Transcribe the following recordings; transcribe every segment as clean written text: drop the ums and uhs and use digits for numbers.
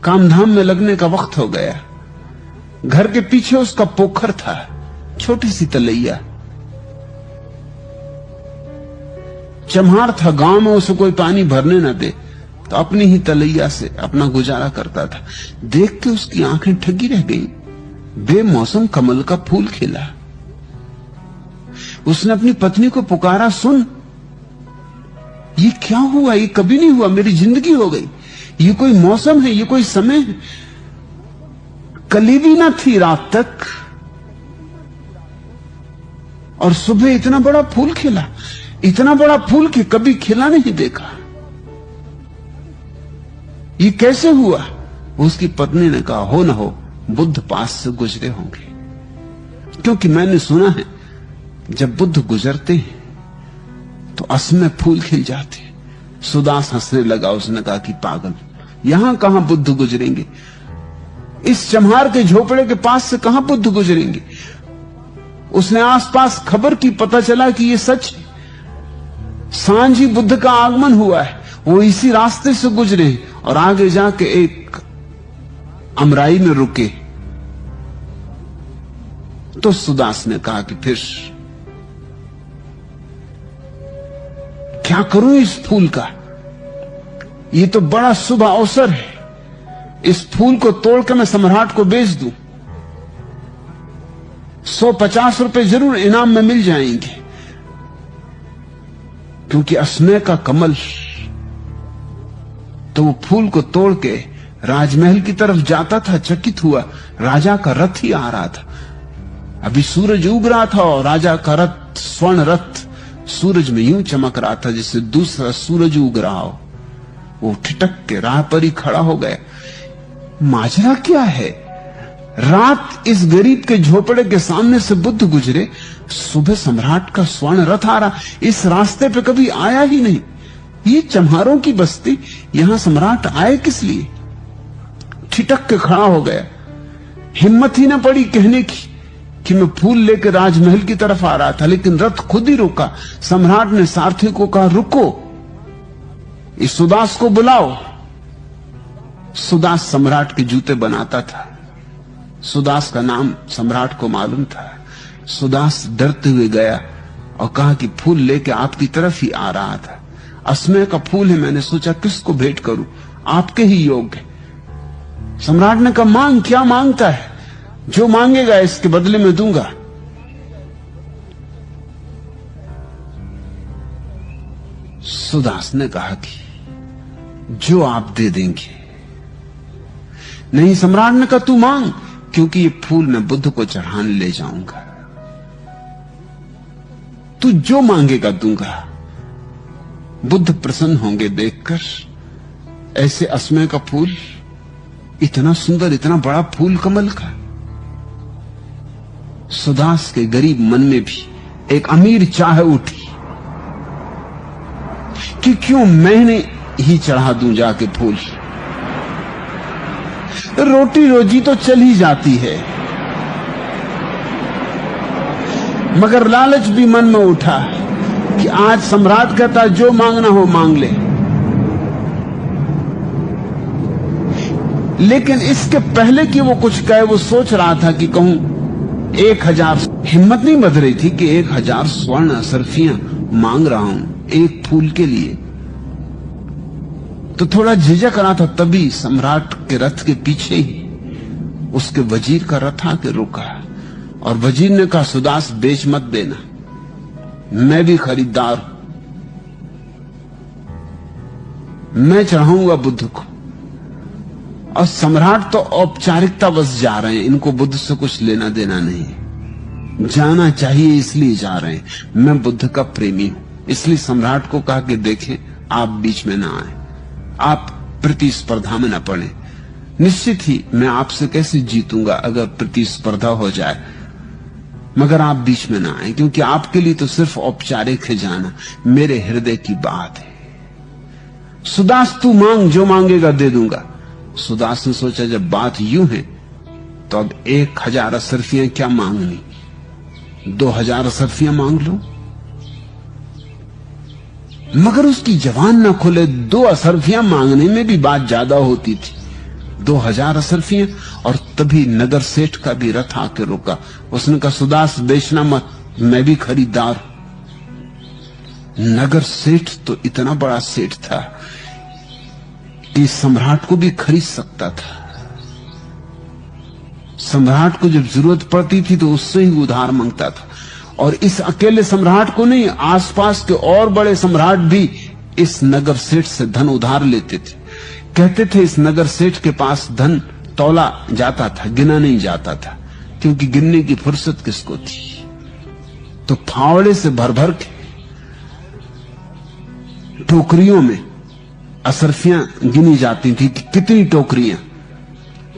कामधाम में लगने का वक्त हो गया। घर के पीछे उसका पोखर था, छोटी सी तलैया। चम्हार था, गांव में उसे कोई पानी भरने न दे तो अपनी ही तलैया से अपना गुजारा करता था। देख के उसकी आंखें ठगी रह गईं। बेमौसम कमल का फूल खिला। उसने अपनी पत्नी को पुकारा, सुन, ये क्या हुआ? ये कभी नहीं हुआ, मेरी जिंदगी हो गई। ये कोई मौसम है, ये कोई समय है? कली भी ना थी रात तक और सुबह इतना बड़ा फूल खिला। इतना बड़ा फूल कि कभी खिला नहीं देखा। ये कैसे हुआ? उसकी पत्नी ने कहा, हो ना हो बुद्ध पास से गुजरे होंगे, क्योंकि मैंने सुना है जब बुद्ध गुजरते हैं तो असमय फूल खिल जाते हैं। सुदास हंसने लगा। उसने कहा कि पागल, यहां कहां बुद्ध गुजरेंगे? इस चम्हार के झोपड़े के पास से कहां बुद्ध गुजरेंगे? उसने आसपास खबर की, पता चला कि यह सच है। सांझ ही बुद्ध का आगमन हुआ है, वो इसी रास्ते से गुजरे और आगे जाके एक अमराई में रुके। तो सुदास ने कहा कि फिर क्या करूं इस फूल का? ये तो बड़ा शुभ अवसर है। इस फूल को तोड़कर मैं सम्राट को बेच दूं, 150 रुपए जरूर इनाम में मिल जाएंगे, क्योंकि असमय का कमल। तो वो फूल को तोड़ के राजमहल की तरफ जाता था। चकित हुआ, राजा का रथ ही आ रहा था। अभी सूरज उग रहा था और राजा का रथ, स्वर्ण रथ, सूरज में यूं चमक रहा था जैसे दूसरा सूरज उग रहा हो। वो ठिठक के राह पर ही खड़ा हो गया। माजरा क्या है? रात इस गरीब के झोपड़े के सामने से बुद्ध गुजरे, सुबह सम्राट का स्वर्ण रथ आ रहा। इस रास्ते पे कभी आया ही नहीं। ये चम्हारों की बस्ती, यहां सम्राट आए किस लिए? ठिठक के खड़ा हो गया। हिम्मत ही ना पड़ी कहने की कि मैं फूल लेकर राजमहल की तरफ आ रहा था, लेकिन रथ खुद ही रुका। सम्राट ने सारथी को कहा, रुको, इस सुदास को बुलाओ। सुदास सम्राट के जूते बनाता था। सुदास का नाम सम्राट को मालूम था। सुदास डरते हुए गया और कहा कि फूल लेके आपकी तरफ ही आ रहा था। असमय का फूल है, मैंने सोचा किसको भेंट करूं, आपके ही योग्य। सम्राट ने कहा, मांग, क्या मांगता है? जो मांगेगा इसके बदले में दूंगा। सुदास ने कहा कि जो आप दे देंगे। नहीं, सम्राट ने कहा, तू मांग, क्योंकि ये फूल मैं बुद्ध को चढ़ाने ले जाऊंगा। तू जो मांगेगा दूंगा। बुद्ध प्रसन्न होंगे देखकर ऐसे असमय का फूल, इतना सुंदर, इतना बड़ा फूल कमल का। सुदास के गरीब मन में भी एक अमीर चाह उठी कि क्यों मैंने ही चढ़ा दूं जाके फूल। रोटी रोजी तो चल ही जाती है, मगर लालच भी मन में उठा कि आज सम्राट कहता जो मांगना हो मांग ले। लेकिन इसके पहले कि वो कुछ कहे, वो सोच रहा था कि कहूं 1000। हिम्मत नहीं बध रही थी कि 1000 स्वर्ण असरफियां मांग रहा हूं एक फूल के लिए। तो थोड़ा झिझक रहा था। तभी सम्राट के रथ के पीछे ही उसके वजीर का रथ आके रुका और वजीर ने कहा, सुदास बेच मत देना, मैं भी खरीदार हूं, मैं चढ़ाऊंगा बुद्ध को। और सम्राट तो औपचारिकता बस जा रहे हैं, इनको बुद्ध से कुछ लेना देना नहीं, जाना चाहिए इसलिए जा रहे हैं। मैं बुद्ध का प्रेमी हूं, इसलिए सम्राट को कहा कि देखें आप बीच में ना आए, आप प्रतिस्पर्धा में ना पड़े। निश्चित ही मैं आपसे कैसे जीतूंगा अगर प्रतिस्पर्धा हो जाए, मगर आप बीच में ना आए, क्योंकि आपके लिए तो सिर्फ औपचारिक है जाना, मेरे हृदय की बात है। सुदास तू मांग, जो मांगेगा दे दूंगा। सुदास ने सोचा जब बात यूं है तो अब 1000 असरफियां क्या मांगनी, 2000 असरफियां मांग लो। मगर उसकी जबान ना खुले। 2 असरफियां मांगने में भी बात ज्यादा होती थी। 2000 असरफियां। और तभी नगर सेठ का भी रथ आके रुका। उसने कहा सुदास बेचना मत, मैं भी खरीदार हूं। नगर सेठ तो इतना बड़ा सेठ था कि सम्राट को भी खरीद सकता था। सम्राट को जब जरूरत पड़ती थी तो उससे ही उधार मांगता था। और इस अकेले सम्राट को नहीं, आसपास के और बड़े सम्राट भी इस नगर सेठ से धन उधार लेते थे। कहते थे इस नगर सेठ के पास धन तौला जाता था, गिना नहीं जाता था, क्योंकि गिनने की फुर्सत किसको थी। तो फावड़े से भर भर के टोकरियों में असरफियां गिनी जाती थी कि कितनी टोकरियां,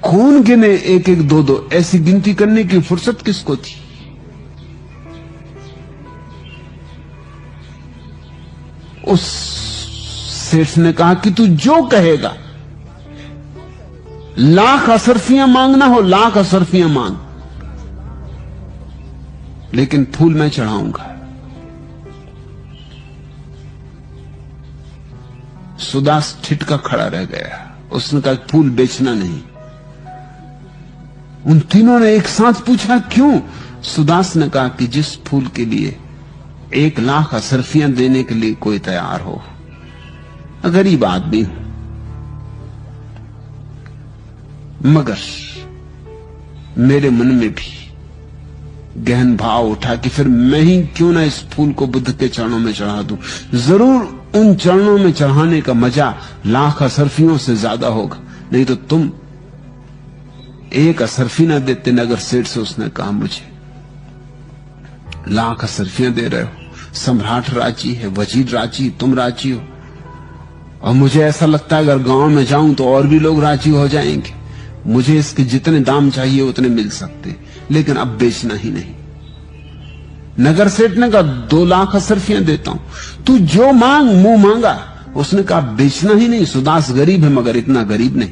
कौन गिने एक एक दो दो, ऐसी गिनती करने की फुर्सत किसको थी। उस सेठ ने कहा कि तू जो कहेगा, लाख असरफियां मांगना हो, लाख असरफियां मांग, लेकिन फूल मैं चढ़ाऊंगा। सुदास ठिठका खड़ा रह गया। उसने कहा फूल बेचना नहीं। उन तीनों ने एक साथ पूछा क्यों? सुदास ने कहा कि जिस फूल के लिए 1 लाख असरफियां देने के लिए कोई तैयार हो। गरीब आदमी हूं, मगर मेरे मन में भी गहन भाव उठा कि फिर मैं ही क्यों ना इस फूल को बुद्ध के चरणों में चढ़ा दूं। जरूर उन चरणों में चढ़ाने का मजा लाख असरफियों से ज्यादा होगा। नहीं तो तुम 1 असरफी ना देते नगर सेठ से। उसने कहा मुझे लाख असरफियां दे रहे हो, सम्राट राजी है, वजीर राजी, तुम राजी हो, और मुझे ऐसा लगता है अगर गांव में जाऊं तो और भी लोग राजी हो जाएंगे। मुझे इसके जितने दाम चाहिए उतने मिल सकते, लेकिन अब बेचना ही नहीं। नगर सेठ ने कहा 2 लाख असरफियां देता हूं, तू जो मांग, मुंह मांगा। उसने कहा बेचना ही नहीं। सुदास गरीब है मगर इतना गरीब नहीं,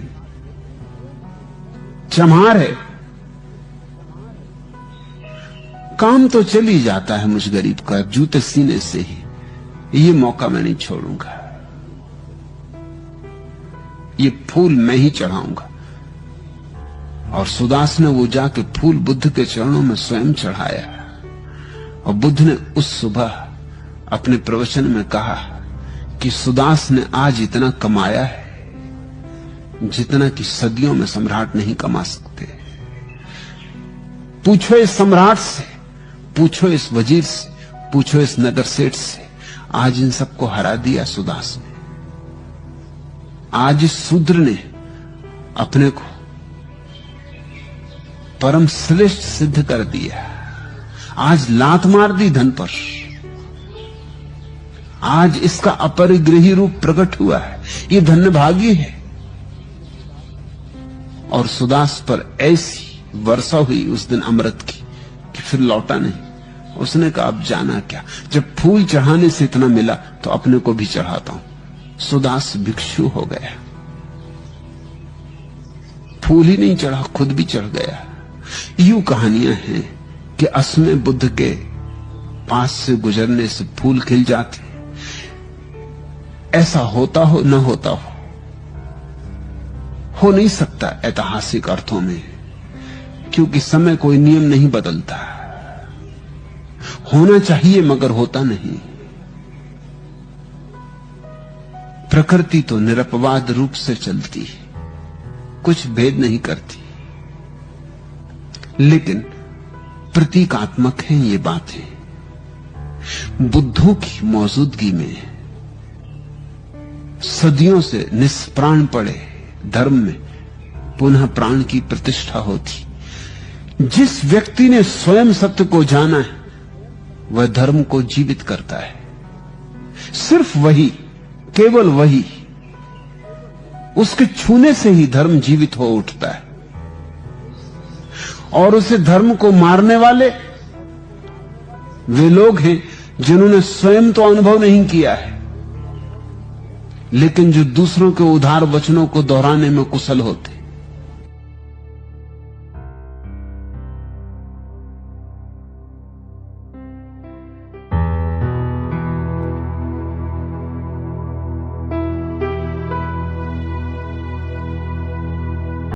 चमार है, काम तो चल ही जाता है मुझ गरीब का, जूते सीने से ही। ये मौका मैं नहीं छोड़ूंगा, ये फूल मैं ही चढ़ाऊंगा। और सुदास ने वो जाके फूल बुद्ध के चरणों में स्वयं चढ़ाया। और बुद्ध ने उस सुबह अपने प्रवचन में कहा कि सुदास ने आज इतना कमाया है जितना कि सदियों में सम्राट नहीं कमा सकते। पूछो इस सम्राट से, पूछो इस वजीर से, पूछो इस नगर सेठ से, आज इन सबको हरा दिया सुदास ने। आज इस शूद्र ने अपने को परम श्रेष्ठ सिद्ध कर दिया। आज लात मार दी धन पर। आज इसका अपरिग्रही रूप प्रकट हुआ है। ये धन्यभागी है। और सुदास पर ऐसी वर्षा हुई उस दिन अमृत की कि फिर लौटा नहीं। उसने कहा अब जाना क्या, जब फूल चढ़ाने से इतना मिला तो अपने को भी चढ़ाता हूं। सुदास भिक्षु हो गया, फूल ही नहीं चढ़ा, खुद भी चढ़ गया। यूं कहानियां हैं कि असमय बुद्ध के पास से गुजरने से फूल खिल जाते। ऐसा होता हो न होता हो नहीं सकता ऐतिहासिक अर्थों में, क्योंकि समय कोई नियम नहीं बदलता। होना चाहिए मगर होता नहीं। प्रकृति तो निरपवाद रूप से चलती है, कुछ भेद नहीं करती, लेकिन प्रतीकात्मक हैं ये बातें। बुद्धों की मौजूदगी में सदियों से निष्प्राण पड़े धर्म में पुनः प्राण की प्रतिष्ठा होती। जिस व्यक्ति ने स्वयं सत्य को जाना है वह धर्म को जीवित करता है। सिर्फ वही, केवल वही, उसके छूने से ही धर्म जीवित हो उठता है। और उसे धर्म को मारने वाले वे लोग हैं जिन्होंने स्वयं तो अनुभव नहीं किया है, लेकिन जो दूसरों के उदार वचनों को दोहराने में कुशल होते।